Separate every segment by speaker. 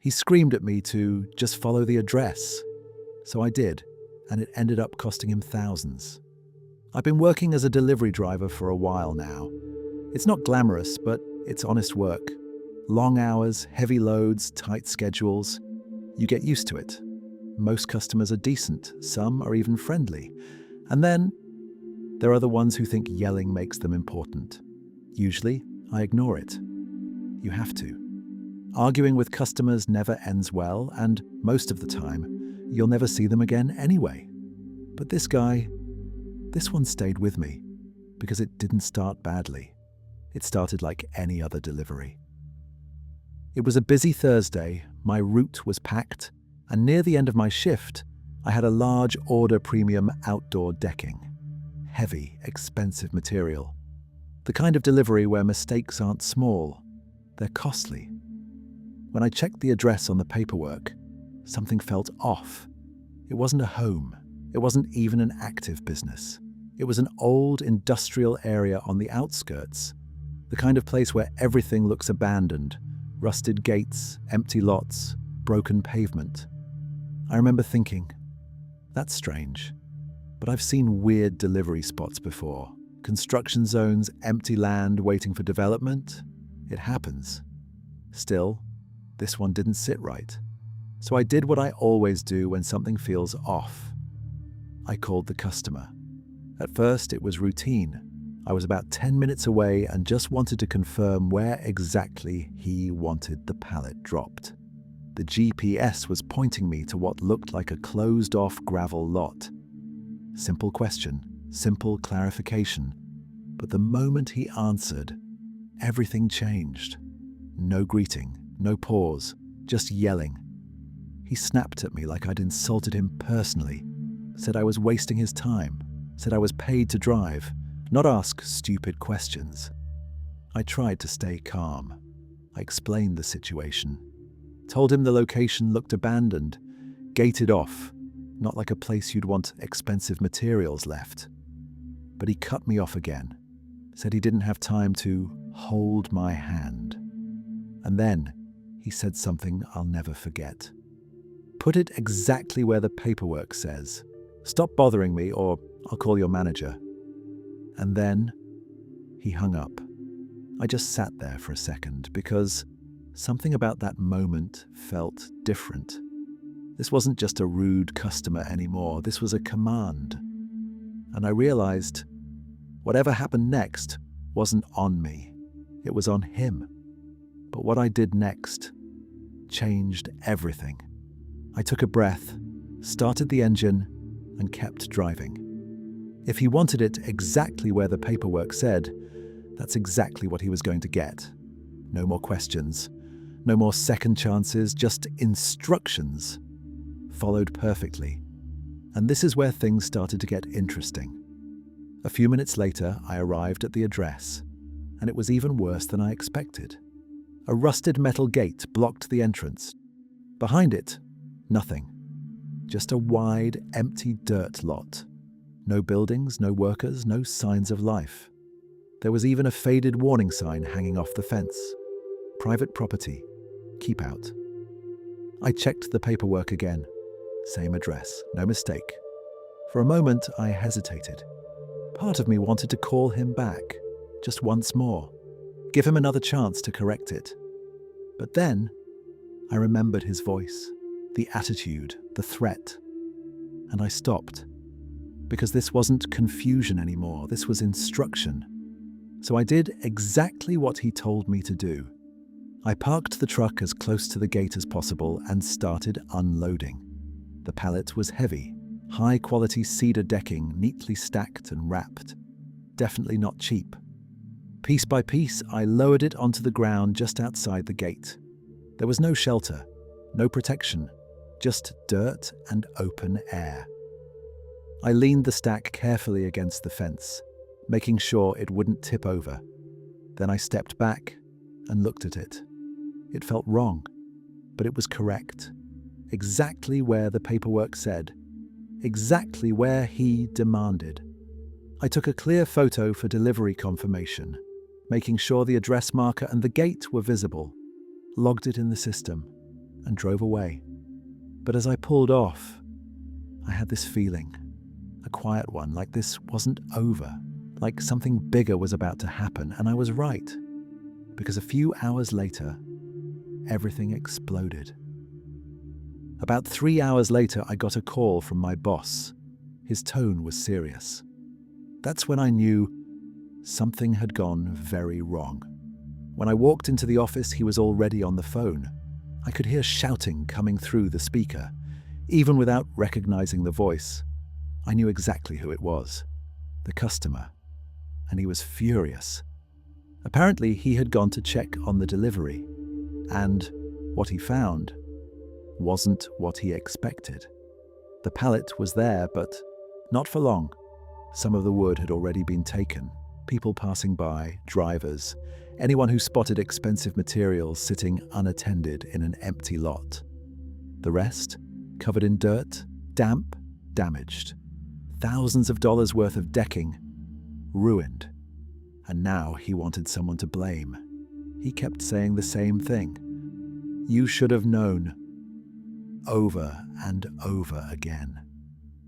Speaker 1: He screamed at me to just follow the address. So I did, and it ended up costing him thousands. I've been working as a delivery driver for a while now. It's not glamorous, but it's honest work. Long hours, heavy loads, tight schedules. You get used to it. Most customers are decent, some are even friendly. And then there are the ones who think yelling makes them important. Usually, I ignore it. You have to. Arguing with customers never ends well, and most of the time, you'll never see them again anyway. But this one stayed with me, because it didn't start badly. It started like any other delivery. It was a busy Thursday, my route was packed, and near the end of my shift, I had a large order premium outdoor decking. Heavy, expensive material. The kind of delivery where mistakes aren't small, they're costly. When I checked the address on the paperwork, something felt off. It wasn't a home. It wasn't even an active business. It was an old industrial area on the outskirts, the kind of place where everything looks abandoned, rusted gates, empty lots, broken pavement. I remember thinking, that's strange, but I've seen weird delivery spots before. Construction zones, empty land waiting for development. It happens. Still, this one didn't sit right. So I did what I always do when something feels off. I called the customer. At first, it was routine. I was about 10 minutes away and just wanted to confirm where exactly he wanted the pallet dropped. The GPS was pointing me to what looked like a closed-off gravel lot. Simple question, simple clarification. But the moment he answered, everything changed. No greeting, no pause, just yelling. He snapped at me like I'd insulted him personally, said I was wasting his time, said I was paid to drive, not ask stupid questions. I tried to stay calm. I explained the situation. Told him the location looked abandoned, gated off, not like a place you'd want expensive materials left. But he cut me off again, said he didn't have time to hold my hand. And then he said something I'll never forget. Put it exactly where the paperwork says. Stop bothering me or I'll call your manager. And then he hung up. I just sat there for a second because something about that moment felt different. This wasn't just a rude customer anymore. This was a command. And I realized whatever happened next wasn't on me. It was on him. But what I did next changed everything. I took a breath, started the engine, and kept driving. If he wanted it exactly where the paperwork said, that's exactly what he was going to get. No more questions, no more second chances, just instructions. Followed perfectly. And this is where things started to get interesting. A few minutes later, I arrived at the address, and it was even worse than I expected. A rusted metal gate blocked the entrance. Behind it, nothing. Just a wide, empty dirt lot. No buildings, no workers, no signs of life. There was even a faded warning sign hanging off the fence. Private property. Keep out. I checked the paperwork again. Same address, no mistake. For a moment, I hesitated. Part of me wanted to call him back, just once more. Give him another chance to correct it. But then, I remembered his voice, the attitude, the threat. And I stopped. Because this wasn't confusion anymore, this was instruction. So I did exactly what he told me to do. I parked the truck as close to the gate as possible and started unloading. The pallet was heavy, high-quality cedar decking neatly stacked and wrapped. Definitely not cheap. Piece by piece, I lowered it onto the ground just outside the gate. There was no shelter, no protection, just dirt and open air. I leaned the stack carefully against the fence, making sure it wouldn't tip over. Then I stepped back and looked at it. It felt wrong, but it was correct. Exactly where the paperwork said. Exactly where he demanded. I took a clear photo for delivery confirmation, making sure the address marker and the gate were visible. Logged it in the system. and drove away. But as I pulled off, I had this feeling, a quiet one, like this wasn't over, like something bigger was about to happen, and I was right. Because a few hours later, everything exploded. About 3 hours later, I got a call from my boss. His tone was serious. That's when I knew something had gone very wrong. When I walked into the office, he was already on the phone. I could hear shouting coming through the speaker. Even without recognizing the voice, I knew exactly who it was. The customer. And he was furious. Apparently, he had gone to check on the delivery. And what he found wasn't what he expected. The pallet was there, but not for long. Some of the wood had already been taken. People passing by, drivers, anyone who spotted expensive materials sitting unattended in an empty lot. The rest, covered in dirt, damp, damaged. Thousands of dollars worth of decking, ruined. And now he wanted someone to blame. He kept saying the same thing. You should have known. Over and over again.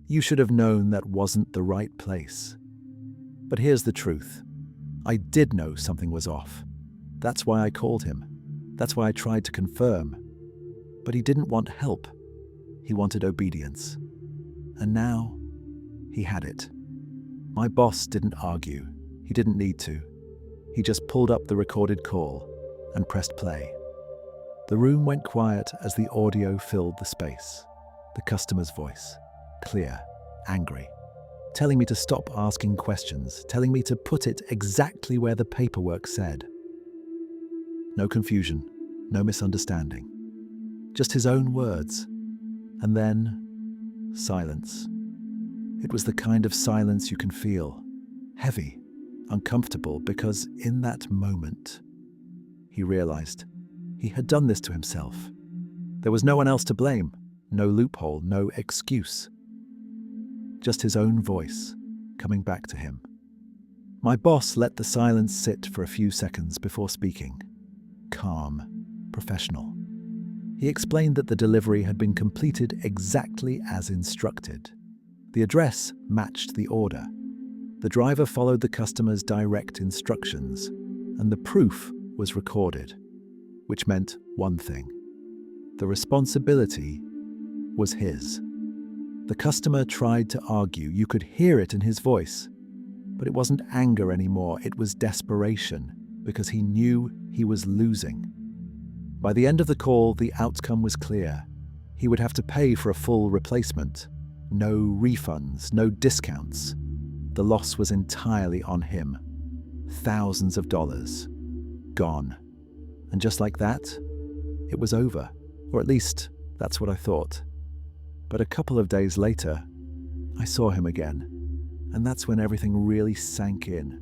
Speaker 1: You should have known that wasn't the right place. But here's the truth. I did know something was off. That's why I called him. That's why I tried to confirm. But he didn't want help. He wanted obedience. And now, he had it. My boss didn't argue. He didn't need to. He just pulled up the recorded call and pressed play. The room went quiet as the audio filled the space. The customer's voice, clear, angry, telling me to stop asking questions, telling me to put it exactly where the paperwork said. No confusion, no misunderstanding. Just his own words. And then, silence. It was the kind of silence you can feel. Heavy, uncomfortable, because in that moment, he realized he had done this to himself. There was no one else to blame, no loophole, no excuse. Just his own voice coming back to him. My boss let the silence sit for a few seconds before speaking. Calm, professional. He explained that the delivery had been completed exactly as instructed. The address matched the order. The driver followed the customer's direct instructions, and the proof was recorded, which meant one thing. The responsibility was his. The customer tried to argue. You could hear it in his voice. But it wasn't anger anymore. It was desperation, because he knew he was losing. By the end of the call, the outcome was clear. He would have to pay for a full replacement. No refunds, no discounts. The loss was entirely on him. Thousands of dollars. Gone. And just like that, it was over. Or at least, that's what I thought. But a couple of days later, I saw him again. And that's when everything really sank in.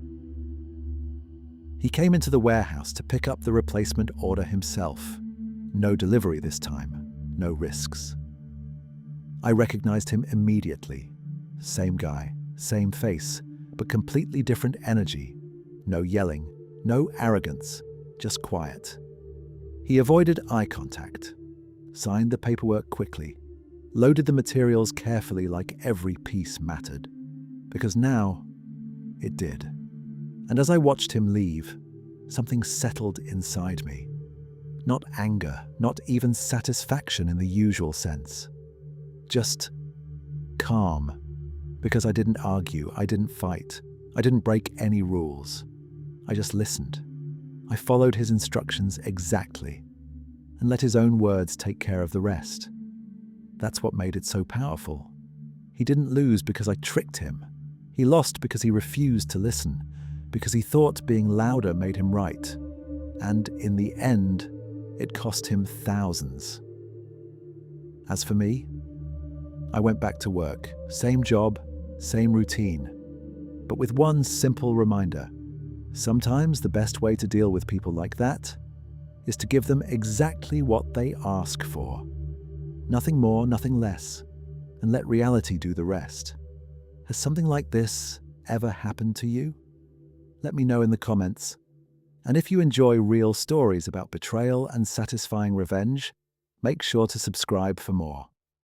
Speaker 1: He came into the warehouse to pick up the replacement order himself. No delivery this time, no risks. I recognized him immediately. Same guy, same face, but completely different energy. No yelling, no arrogance, just quiet. He avoided eye contact, signed the paperwork quickly, loaded the materials carefully like every piece mattered. Because now, it did. And as I watched him leave, something settled inside me. Not anger, not even satisfaction in the usual sense. Just calm. Because I didn't argue, I didn't fight, I didn't break any rules. I just listened. I followed his instructions exactly, and let his own words take care of the rest. That's what made it so powerful. He didn't lose because I tricked him. He lost because he refused to listen, because he thought being louder made him right. And in the end, it cost him thousands. As for me, I went back to work, same job, same routine, but with one simple reminder. Sometimes the best way to deal with people like that is to give them exactly what they ask for. Nothing more, nothing less, and let reality do the rest. Has something like this ever happened to you? Let me know in the comments. And if you enjoy real stories about betrayal and satisfying revenge, Make sure to subscribe for more.